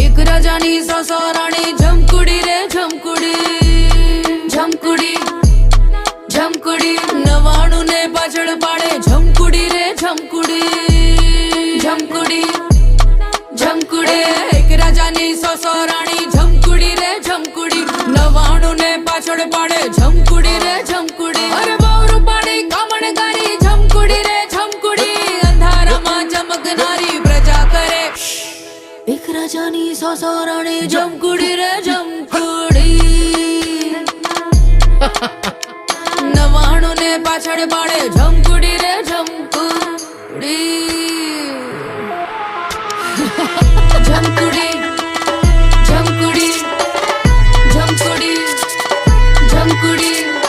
एक राजानी सौ राणी झमकुडी रे झमकुडी झमकुडी झमकुडी नवाणु ने पाछळ पाडे झमकुडी रे झमकुडी झमकुडी झमकुडी एक राजानी सौ राणी झमकुडी रे झमकुडी नवाणु ने पाछळ पाडे झमकुडी रे झमकुडी अरे बावरू पाडी कामणगारी झमकुडी रे झमकुडी अंधारामा चमकणारी प्रजा करे एक राजानी सौ राणी झमकुडी रे झमकुडी नवाणु ने पाछळ पाडे झमकुडी रे झमकुडी झमकुडी